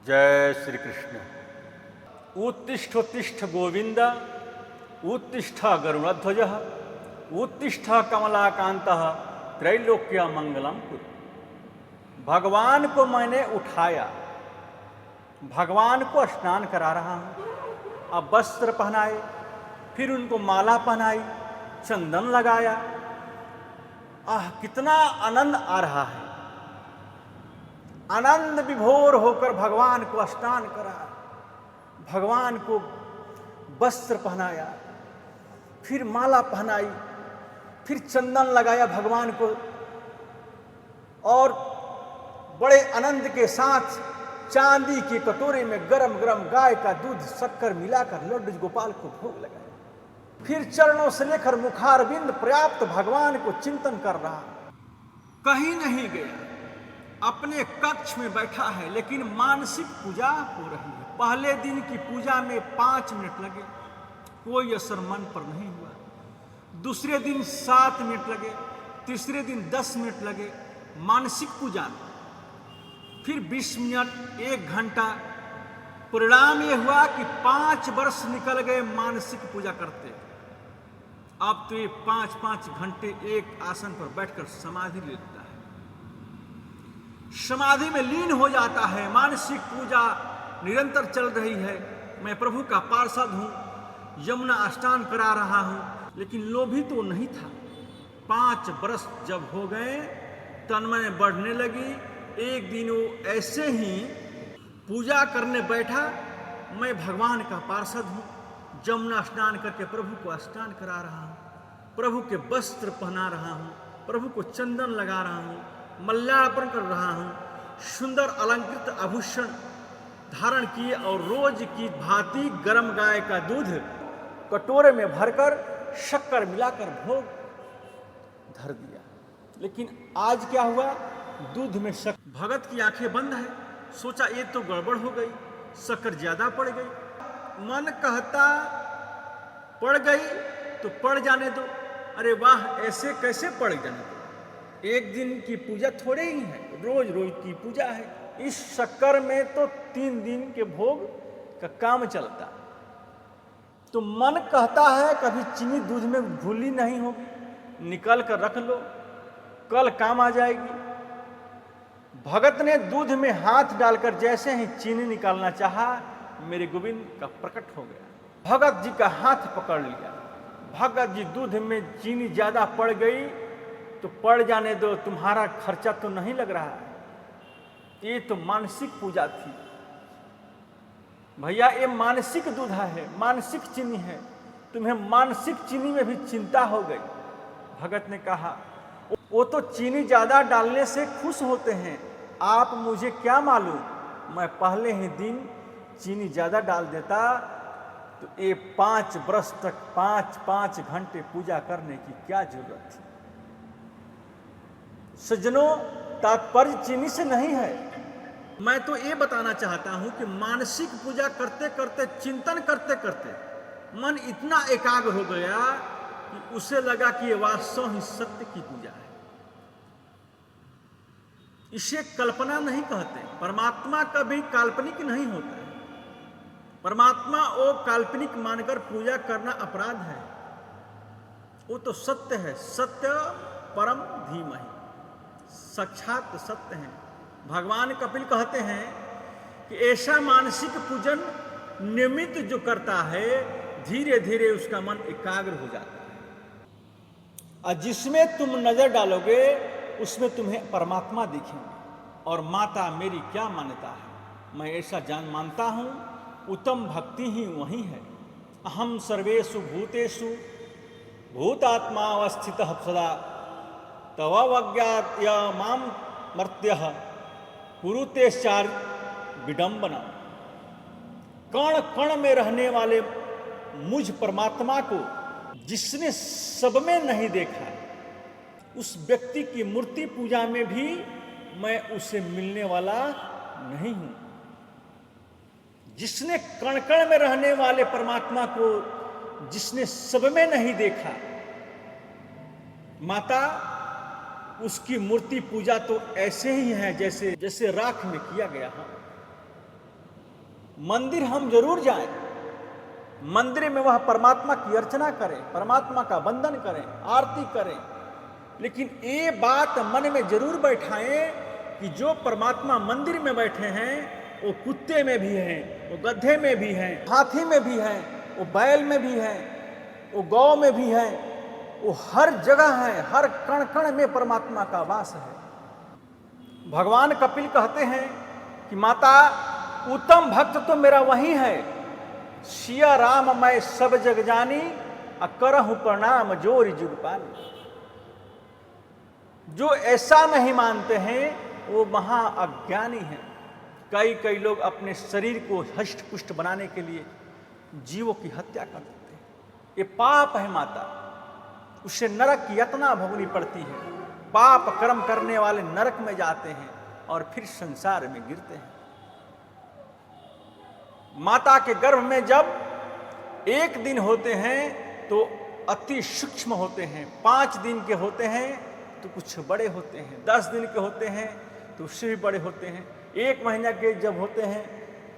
जय श्री कृष्ण। उत्तिष्ठोत्तिष्ठ गोविंद, उत्तिष्ठ गरुड़ध्वज, उत्तिष्ठ कमलाकांत, त्रैलोक्य मंगलम कुरु। भगवान को मैंने उठाया, भगवान को स्नान करा रहा हूँ। अब वस्त्र पहनाए, फिर उनको माला पहनाई, चंदन लगाया। कितना आनंद आ रहा है। आनंद विभोर होकर भगवान को स्नान करा, भगवान को वस्त्र पहनाया, फिर माला पहनाई, फिर चंदन लगाया भगवान को, और बड़े आनंद के साथ चांदी के कटोरे में गरम गरम गाय का दूध शक्कर मिलाकर लड्डू गोपाल को भोग लगाया। फिर चरणों से लेकर मुखारविंद पर्याप्त भगवान को चिंतन कर रहा, कहीं नहीं गया, अपने कक्ष में बैठा है, लेकिन मानसिक पूजा हो रही है। पहले दिन की पूजा में 5 मिनट लगे, कोई असर मन पर नहीं हुआ। दूसरे दिन 7 मिनट लगे, तीसरे दिन 10 मिनट लगे मानसिक पूजा में, फिर 20 मिनट, 1 घंटा। परिणाम यह हुआ कि 5 वर्ष निकल गए मानसिक पूजा करते। अब तो ये 5-5 घंटे एक आसन पर बैठकर समाधि लेता है, समाधि में लीन हो जाता है। मानसिक पूजा निरंतर चल रही है। मैं प्रभु का पार्षद हूँ, यमुना स्नान करा रहा हूँ, लेकिन लोभी तो नहीं था। 5 वर्ष जब हो गए, तन्मय बढ़ने लगी। एक दिन वो ऐसे ही पूजा करने बैठा, मैं भगवान का पार्षद हूँ, यमुना स्नान करके प्रभु को स्नान करा रहा हूँ, प्रभु के वस्त्र पहना रहा हूँ, प्रभु को चंदन लगा रहा हूँ, मल्यार्पण कर रहा हूँ, सुंदर अलंकृत आभूषण धारण किए, और रोज की भांति गरम गाय का दूध कटोरे में भरकर शक्कर मिलाकर भोग धर दिया। लेकिन आज क्या हुआ, दूध में शक्कर। भगत की आंखें बंद है, सोचा ये तो गड़बड़ हो गई, शक्कर ज्यादा पड़ गई। मन कहता पड़ गई तो पड़ जाने दो। अरे वाह, ऐसे कैसे पड़ जाने दो, एक दिन की पूजा थोड़े ही है, रोज रोज की पूजा है। इस शक्कर में तो 3 दिन के भोग का काम चलता। तो मन कहता है कभी चीनी दूध में घुली नहीं होगी, निकल कर रख लो, कल काम आ जाएगी। भगत ने दूध में हाथ डालकर जैसे ही चीनी निकालना चाहा, मेरे गोविंद का प्रकट हो गया। भगत जी का हाथ पकड़ लिया। भगत जी, दूध में चीनी ज्यादा पड़ गई तो पड़ जाने दो, तुम्हारा खर्चा तो नहीं लग रहा है। ये तो मानसिक पूजा थी भैया, ये मानसिक दूधा है, मानसिक चीनी है, तुम्हें मानसिक चीनी में भी चिंता हो गई। भगत ने कहा, वो तो चीनी ज्यादा डालने से खुश होते हैं, आप मुझे क्या मालूम, मैं पहले ही दिन चीनी ज्यादा डाल देता तो ये 5 वर्ष तक 5-5 घंटे पूजा करने की क्या जरूरत थी। सज्जनों, तात्पर्य चीनी से नहीं है। मैं तो ये बताना चाहता हूं कि मानसिक पूजा करते करते, चिंतन करते करते मन इतना एकाग्र हो गया कि उसे लगा कि ये वास्तव ही सत्य की पूजा है। इसे कल्पना नहीं कहते। परमात्मा कभी काल्पनिक नहीं होता है। परमात्मा वो काल्पनिक मानकर पूजा करना अपराध है। वो तो सत्य है, सत्य परम धीमहि, साक्षात सत्य है। भगवान कपिल कहते हैं कि ऐसा मानसिक पूजन नियमित जो करता है, धीरे धीरे उसका मन एकाग्र हो जाता है, और जिसमें तुम नजर डालोगे उसमें तुम्हें परमात्मा दिखेंगे। और माता मेरी क्या मान्यता है, मैं ऐसा मानता हूँ, उत्तम भक्ति ही वही है। अहम सर्वेषु भूतेषु भूतात्मा अवस्थितः सदा, तवज्ञात्य माम मर्त्यः कुरुतेश्चार विडंबना। कण कण में रहने वाले मुझ परमात्मा को जिसने सब में नहीं देखा, उस व्यक्ति की मूर्ति पूजा में भी मैं उसे मिलने वाला नहीं हूं। जिसने कण कण में रहने वाले परमात्मा को जिसने सब में नहीं देखा, माता, उसकी मूर्ति पूजा तो ऐसे ही है जैसे जैसे राख में किया गया है। मंदिर हम जरूर जाएं, मंदिर में वह परमात्मा की अर्चना करें, परमात्मा का वंदन करें, आरती करें, लेकिन ये बात मन में जरूर बैठाएं कि जो परमात्मा मंदिर में बैठे हैं वो कुत्ते में भी हैं, वो गधे में भी हैं, हाथी में भी हैं, वो बैल में भी हैं, वो गौ में भी हैं, वो हर जगह है, हर कण कण में परमात्मा का वास है। भगवान कपिल कहते हैं कि माता उत्तम भक्त तो मेरा वही है, सिया राम मैं सब जग जानी, करहु प्रणाम जोरि जुग पानी। जो ऐसा नहीं मानते हैं वो महा अज्ञानी है। कई लोग अपने शरीर को हष्ट पुष्ट बनाने के लिए जीवों की हत्या कर देते हैं। ये पाप है माता, उससे नरक की यातना भोगनी पड़ती है। पाप कर्म करने वाले नरक में जाते हैं और फिर संसार में गिरते हैं। माता के गर्भ में जब 1 दिन होते हैं तो अति सूक्ष्म होते हैं, 5 दिन के होते हैं तो कुछ बड़े होते हैं, 10 दिन के होते हैं तो उससे भी बड़े होते हैं, 1 महीना के जब होते हैं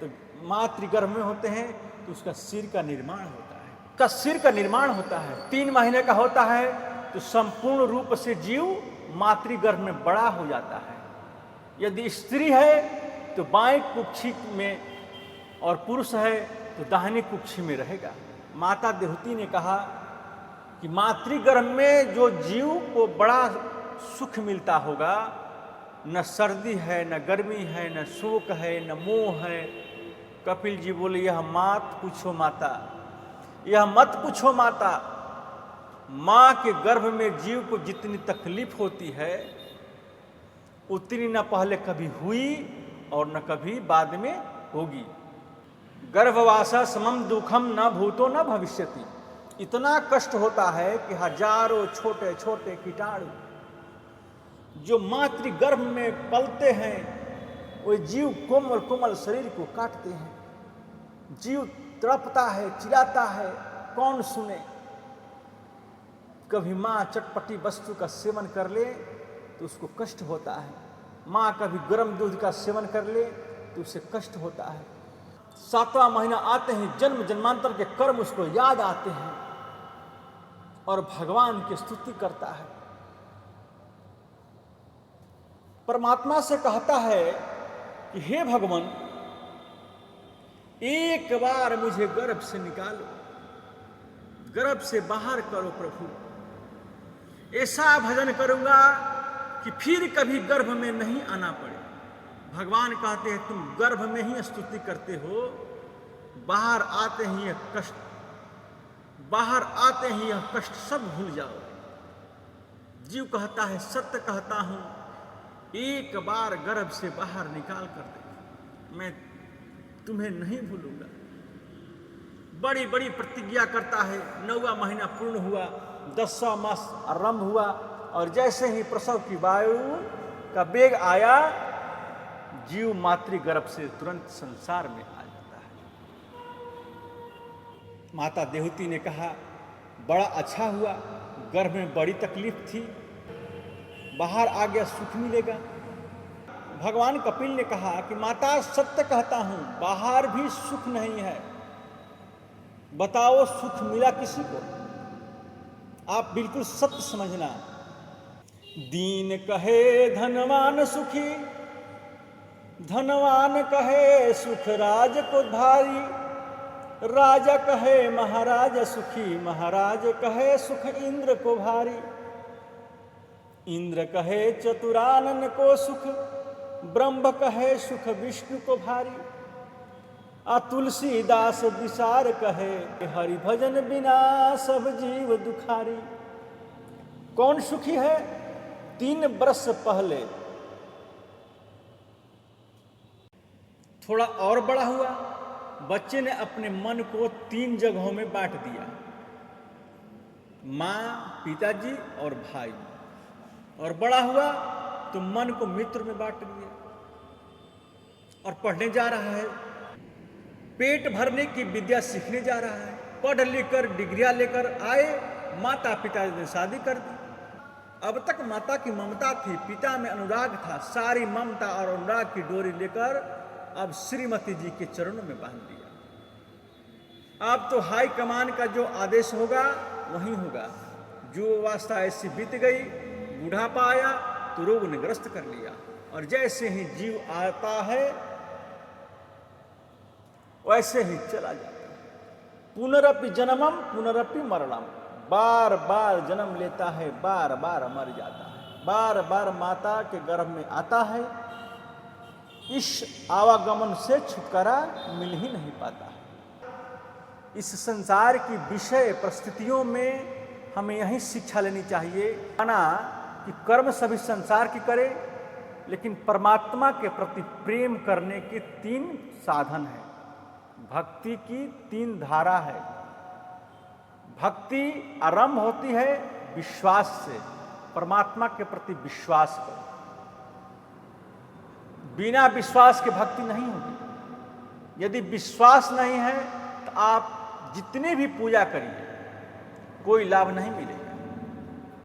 तो मातृगर्भ में होते हैं तो उसका सिर का निर्माण होता है, का सिर का निर्माण होता है। 3 महीने का होता है तो संपूर्ण रूप से जीव मातृगर्भ में बड़ा हो जाता है। यदि स्त्री है तो बाएं कुक्षी में और पुरुष है तो दाहिनी कुक्षी में रहेगा। माता देवहूति ने कहा कि मातृगर्भ में जो जीव को बड़ा सुख मिलता होगा, न सर्दी है, न गर्मी है, न शोक है, न मोह है। कपिल जी बोले यह मत पूछो माता, यह मत पूछो माता। माँ के गर्भ में जीव को जितनी तकलीफ होती है उतनी न पहले कभी हुई और न कभी बाद में होगी। गर्भवासा समम दुखम न भूतो न भविष्यति। इतना कष्ट होता है कि हजारों छोटे छोटे कीटाणु जो मातृगर्भ में पलते हैं वो जीव कोमल कोमल शरीर को काटते हैं। जीव तड़पता है, चिल्लाता है, कौन सुने। कभी माँ चटपटी वस्तु का सेवन कर ले तो उसको कष्ट होता है, माँ कभी गर्म दूध का सेवन कर ले तो उसे कष्ट होता है। 7वां महीना आते ही जन्म जन्मांतर के कर्म उसको याद आते हैं और भगवान की स्तुति करता है। परमात्मा से कहता है कि हे भगवान, एक बार मुझे गर्भ से निकालो, गर्भ से बाहर करो प्रभु। ऐसा भजन करूंगा कि फिर कभी गर्भ में नहीं आना पड़े। भगवान कहते हैं तुम गर्भ में ही स्तुति करते हो, बाहर आते ही यह कष्ट, बाहर आते ही यह कष्ट सब भूल जाओ। जीव कहता है सत्य कहता हूं, एक बार गर्भ से बाहर निकाल कर दे, मैं तुम्हें नहीं भूलूंगा। बड़ी बड़ी प्रतिज्ञा करता है। 9वां महीना पूर्ण हुआ, 10वां मास आरंभ हुआ और जैसे ही प्रसव की वायु का वेग आया, जीव मातृगर्भ से तुरंत संसार में आ जाता है। माता देवहूति ने कहा बड़ा अच्छा हुआ, गर्भ में बड़ी तकलीफ थी, बाहर आ गया सुख मिलेगा। भगवान कपिल ने कहा कि माता सत्य कहता हूं, बाहर भी सुख नहीं है, बताओ सुख मिला किसी को? आप बिल्कुल सत्य समझना। दीन कहे धनवान सुखी, धनवान कहे सुख राज को भारी, राजा कहे महाराज सुखी, महाराज कहे सुख इंद्र को भारी। इंद्र कहे चतुरानन को सुख, ब्रह्म कहे सुख विष्णु को भारी। तुलसीदास विसार कहे हरि भजन बिना सब जीव दुखारी। कौन सुखी है? 3 वर्ष पहले थोड़ा और बड़ा हुआ, बच्चे ने अपने मन को 3 जगहों में बांट दिया, माँ, पिताजी और भाई। और बड़ा हुआ तो मन को मित्र में बांट दिया और पढ़ने जा रहा है, पेट भरने की विद्या सीखने जा रहा है। पढ़ लिख कर डिग्रियां लेकर आए, माता पिता ने शादी कर दी। अब तक माता की ममता थी, पिता में अनुराग था, सारी ममता और अनुराग की डोरी लेकर अब श्रीमती जी के चरणों में बांध दिया। अब तो हाई कमान का जो आदेश होगा वही होगा। जो अवस्था ऐसी बीत गई, बुढ़ापा आया तो रोग ने ग्रस्त कर लिया, और जैसे ही जीव आता है वैसे ही चला जाता है। पुनरपि जन्मम पुनरपि मरणम, बार बार जन्म लेता है, बार बार मर जाता है, बार बार माता के गर्भ में आता है। इस आवागमन से छुटकारा मिल ही नहीं पाता है। इस संसार की विषय परिस्थितियों में हमें यही शिक्षा लेनी चाहिए, माना कि कर्म सभी संसार की करे, लेकिन परमात्मा के प्रति प्रेम करने के 3 साधन हैं। भक्ति की 3 धारा है। भक्ति आरंभ होती है विश्वास से, परमात्मा के प्रति विश्वास करो। बिना विश्वास के भक्ति नहीं होगी। यदि विश्वास नहीं है तो आप जितनी भी पूजा करिए कोई लाभ नहीं मिलेगा।